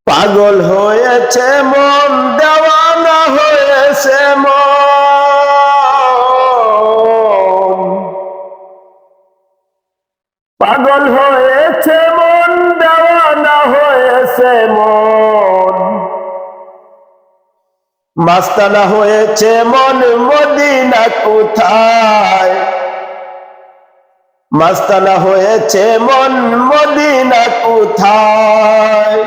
পাগল হয়েছে মন, দেওয়ানা হয়েছে মন। পাগল হয়েছে মন, দেওয়ানা হয়েছে মন। মাস্তানা হয়েছে মন, মদিনা কোথায়? মাস্তানা হয়েছে মন, মদিনা কোথায়?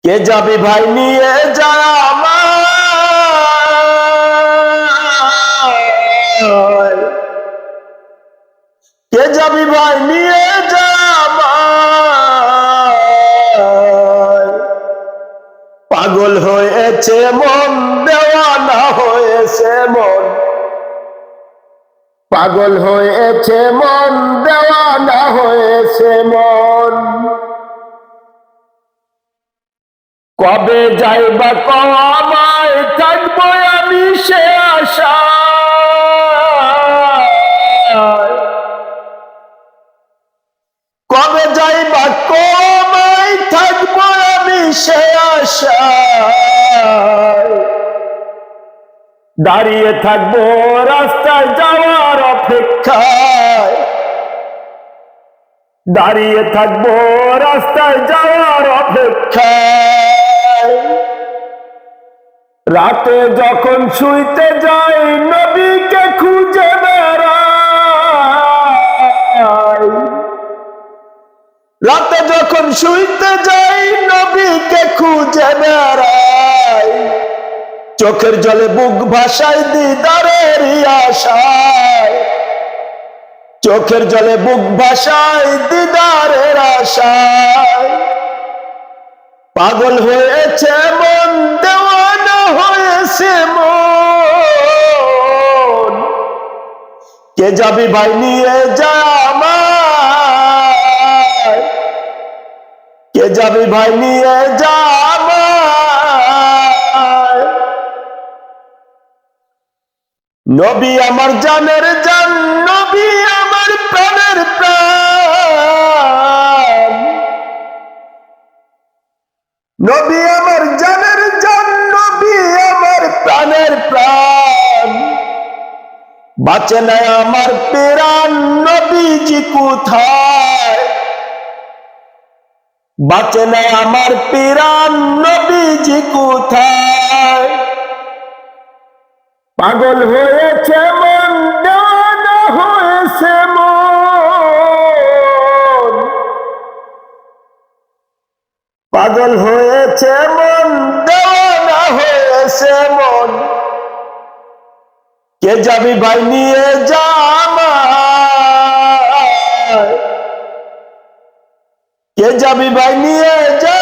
কে যাবি ভাই নিয়ে যা আমায়? কে যাবি ভাই নিয়ে যা আমায়? পাগল হয়েছে মন, দেওয়ানা হয়েছে মন। পাগল হয়েছে মন, দেওয়ানা হয়েছে মন। কবে যাইবা আমায়, থাকবো আমি সে আশায়। কবে যাইবা আমায়, থাকবো আমি সে আশায়। দাঁড়িয়ে থাকবো রাস্তায় যাওয়ার অপেক্ষায়। দাঁড়িয়ে থাকবো রাস্তায় যাওয়ার অপেক্ষায়। রাতে যখন শুইতে যাই, নবীকে খুঁজে বেড়াই। রাতে যখন শুইতে যাই, নবীকে খুঁজে বেড়াই। চোখের জলে বুক ভাসাই দিদারের আশায়। চোখের জলে বুক ভাসাই দিদারের আশায়। পাগল হয়েছে মন, দেওয়ানা হয়েছে মন। কে যাবি ভাই নিয়ে যা আমায়? কে যাবি ভাই নিয়ে যা আমায়? নবী আমার জানের জান, নবী আমার প্রাণের প্রাণ। নবী আমার জানের জান, নবী আমার প্রাণের প্রাণ। বাঁচে না আমার প্রাণ, নবীজি কোথায়? বাঁচে না আমার প্রাণ, নবীজি কোথায়? পাগল হয়েছে মন, দেওয়ানা হয়েছে মন। পাগল হয়েছে মন, দেওয়ানা হয়েছে মন। কে যাবি ভাই নিয়ে যা আমায়? কে যাবি ভাই নিয়ে যা